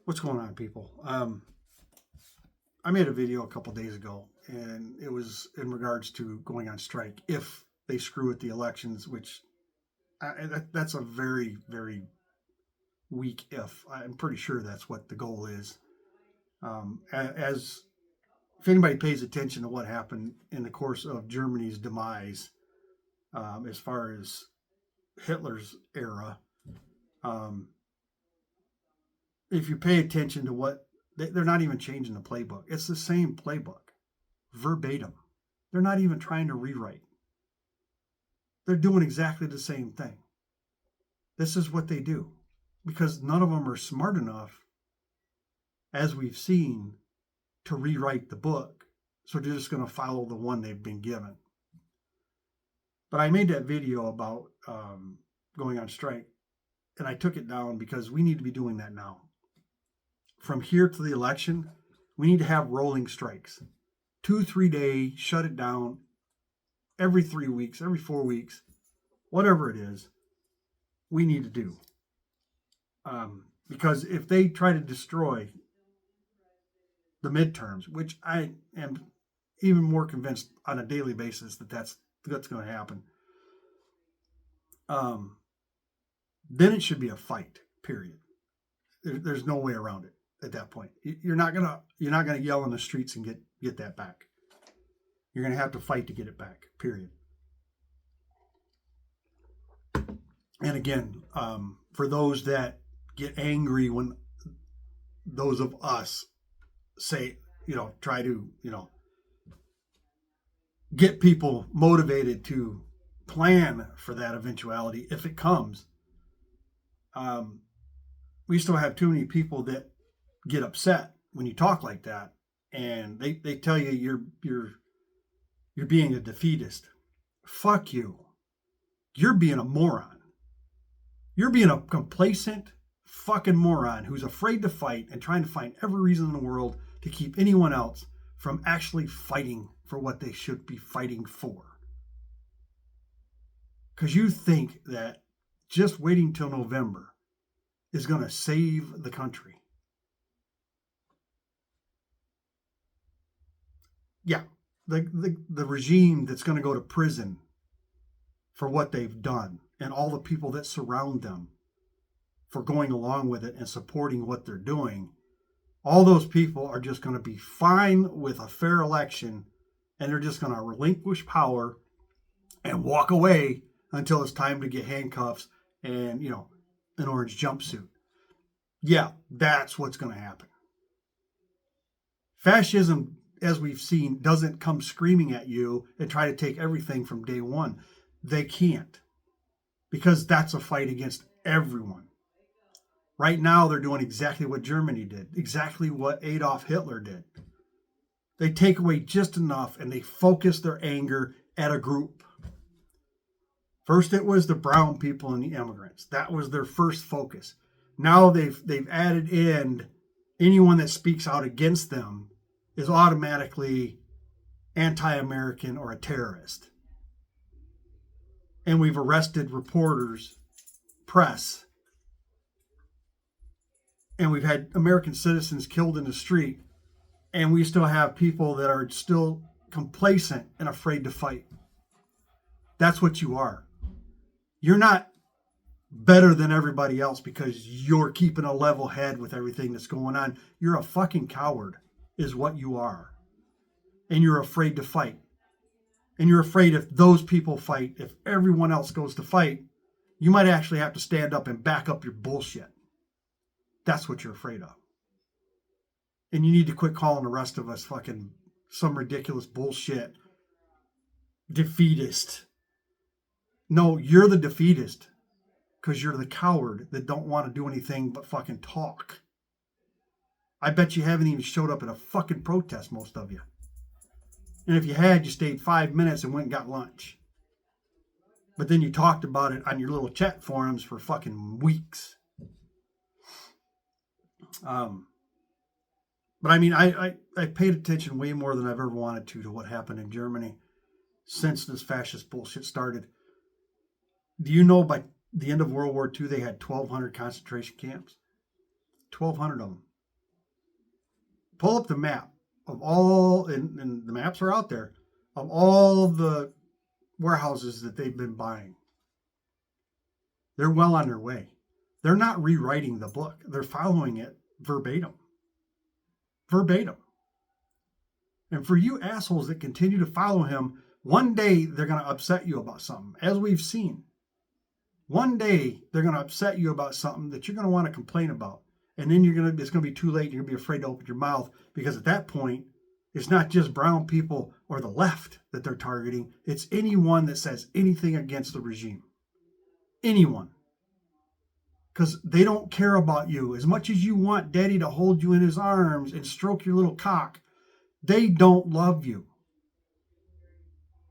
What's going on, people? I made a video a couple days ago, and it was in regards to going on strike if they screw with the elections, which that's a very, very weak if. I'm pretty sure that's what the goal is. As if anybody pays attention to what happened in the course of Germany's demise, as far as Hitler's era, um, if you pay attention to what they're not even changing the playbook. It's the same playbook, verbatim. They're not even trying to rewrite. They're doing exactly the same thing. This is what they do because none of them are smart enough, as we've seen, to rewrite the book. So they're just going to follow the one they've been given. But I made that video about going on strike, and I took it down because we need to be doing that now. From here to the election, we need to have rolling strikes. 2-3 days, shut it down every 3 weeks, every 4 weeks, whatever it is, we need to do. Because if they try to destroy the midterms, which I am even more convinced on a daily basis that's going to happen, then it should be a fight, period. There's no way around it at that point. You're not gonna yell in the streets and get that back. You're gonna have to fight to get it back, period. And again, for those that get angry when those of us say, try to, get people motivated to plan for that eventuality if it comes. We still have too many people that get upset when you talk like that, and they tell you you're being a defeatist. Fuck you. You're being a moron. You're being a complacent fucking moron who's afraid to fight and trying to find every reason in the world to keep anyone else from actually fighting for what they should be fighting for. Because you think that just waiting till November is going to save the country. Yeah, the regime that's going to go to prison for what they've done and all the people that surround them for going along with it and supporting what they're doing, all those people are just going to be fine with a fair election, and they're just going to relinquish power and walk away until it's time to get handcuffs and, an orange jumpsuit. Yeah, that's what's going to happen. Fascism, as we've seen, doesn't come screaming at you and try to take everything from day one. They can't, because that's a fight against everyone. Right now, they're doing exactly what Germany did, exactly what Adolf Hitler did. They take away just enough and they focus their anger at a group. First, it was the brown people and the immigrants. That was their first focus. Now they've added in anyone that speaks out against them is automatically anti-American or a terrorist. And we've arrested reporters, press, and we've had American citizens killed in the street, and we still have people that are still complacent and afraid to fight. That's what you are. You're not better than everybody else because you're keeping a level head with everything that's going on. You're a fucking coward is what you are. And you're afraid to fight. And you're afraid if those people fight, if everyone else goes to fight, you might actually have to stand up and back up your bullshit. That's what you're afraid of. And you need to quit calling the rest of us fucking some ridiculous bullshit defeatist. No, you're the defeatist because you're the coward that don't want to do anything but fucking talk. I bet you haven't even showed up at a fucking protest, most of you. And if you had, you stayed 5 minutes and went and got lunch. But then you talked about it on your little chat forums for fucking weeks. But I mean, I paid attention way more than I've ever wanted to what happened in Germany since this fascist bullshit started. Do you know by the end of World War II, they had 1,200 concentration camps? 1,200 of them. Pull up the map of all, and the maps are out there, of all the warehouses that they've been buying. They're well on their way. They're not rewriting the book. They're following it verbatim. Verbatim. And for you assholes that continue to follow him, one day they're going to upset you about something, as we've seen. One day they're going to upset you about something that you're going to want to complain about. And then it's going to be too late. You're going to be afraid to open your mouth, because at that point, it's not just brown people or the left that they're targeting. It's anyone that says anything against the regime. Anyone. Because they don't care about you. As much as you want daddy to hold you in his arms and stroke your little cock, they don't love you.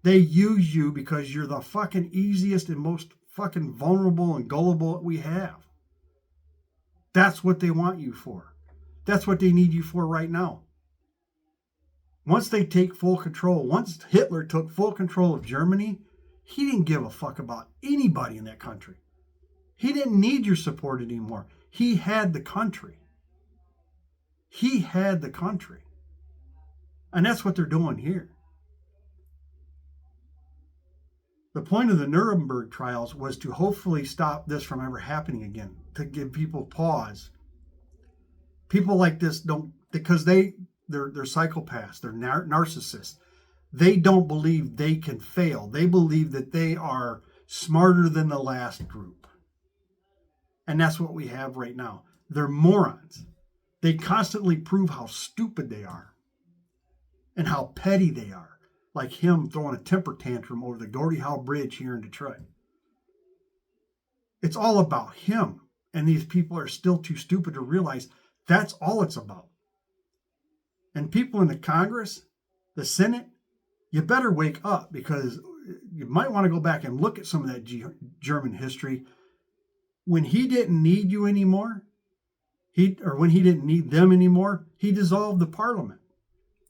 They use you because you're the fucking easiest and most fucking vulnerable and gullible that we have. That's what they want you for. That's what they need you for right now. Once they take full control, once Hitler took full control of Germany, he didn't give a fuck about anybody in that country. He didn't need your support anymore. He had the country. He had the country. And that's what they're doing here. The point of the Nuremberg trials was to hopefully stop this from ever happening again, to give people pause. People like this don't, because they're psychopaths, they're narcissists. They don't believe they can fail. They believe that they are smarter than the last group. And that's what we have right now. They're morons. They constantly prove how stupid they are and how petty they are. Like him throwing a temper tantrum over the Gordie Howe Bridge here in Detroit. It's all about him. And these people are still too stupid to realize that's all it's about. And people in the Congress, the Senate, you better wake up, because you might want to go back and look at some of that German history. When he didn't need you anymore, when he didn't need them anymore, he dissolved the parliament.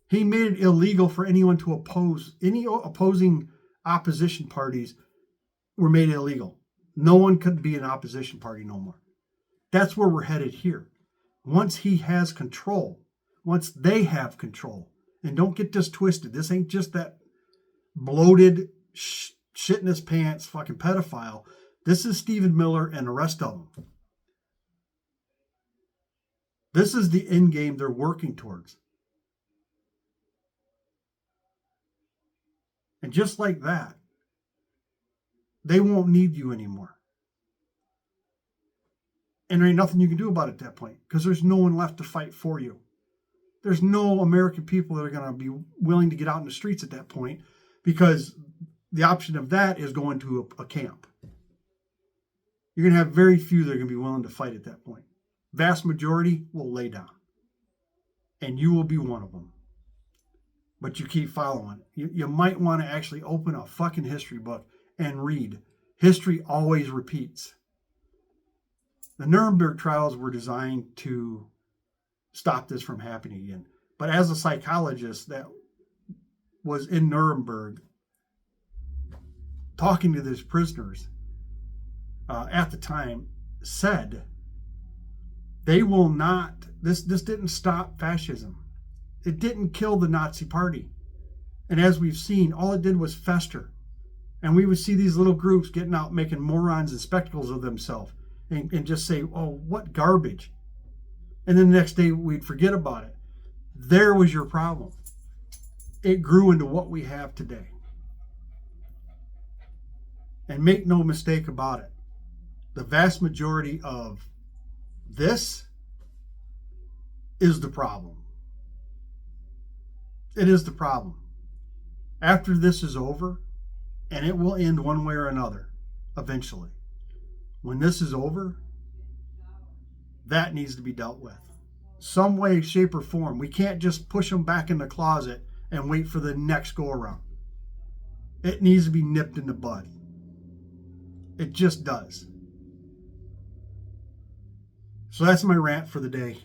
He made it illegal for anyone to oppose. Any opposing opposition parties were made illegal. No one could be an opposition party no more. That's where we're headed here. Once he has control, once they have control, and don't get this twisted. This ain't just that bloated, shit in his pants fucking pedophile. This is Stephen Miller and the rest of them. This is the end game they're working towards. And just like that, they won't need you anymore. And there ain't nothing you can do about it at that point, because there's no one left to fight for you. There's no American people that are going to be willing to get out in the streets at that point, because the option of that is going to a camp. You're going to have very few that are going to be willing to fight at that point. Vast majority will lay down. And you will be one of them. But you keep following. You might want to actually open a fucking history book and read. History always repeats. The Nuremberg trials were designed to stop this from happening again. But as a psychologist that was in Nuremberg, talking to these prisoners at the time, said they will not, this didn't stop fascism. It didn't kill the Nazi party. And as we've seen, all it did was fester. And we would see these little groups getting out, making morons and spectacles of themselves, and just say, oh, what garbage. And then the next day we'd forget about it. There was your problem. It grew into what we have today. And make no mistake about it, the vast majority of this is the problem. It is the problem. After this is over, and it will end one way or another, eventually. When this is over, that needs to be dealt with. Some way, shape, or form. We can't just push them back in the closet and wait for the next go around. It needs to be nipped in the bud. It just does. So that's my rant for the day.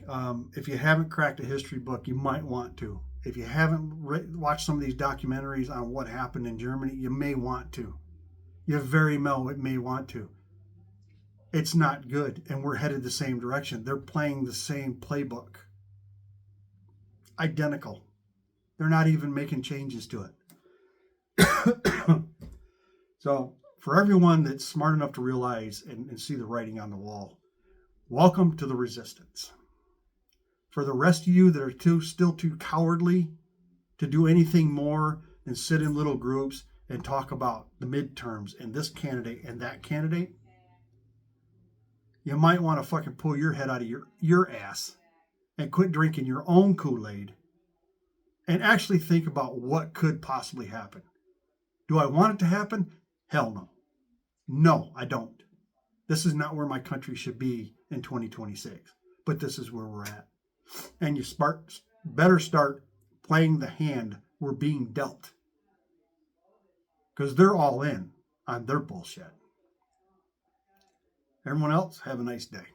If you haven't cracked a history book, you might want to. If you haven't watched some of these documentaries on what happened in Germany, you may want to. You very well may want to. It's not good, and we're headed the same direction. They're playing the same playbook. identical. They're not even making changes to it. So for everyone that's smart enough to realize and see the writing on the wall, welcome to the resistance. For the rest of you that are still too cowardly to do anything more than sit in little groups and talk about the midterms and this candidate and that candidate, you might want to fucking pull your head out of your ass and quit drinking your own Kool-Aid and actually think about what could possibly happen. Do I want it to happen? Hell no. No, I don't. This is not where my country should be in 2026, but this is where we're at. And you better start playing the hand we're being dealt, because they're all in on their bullshit. Everyone else, have a nice day.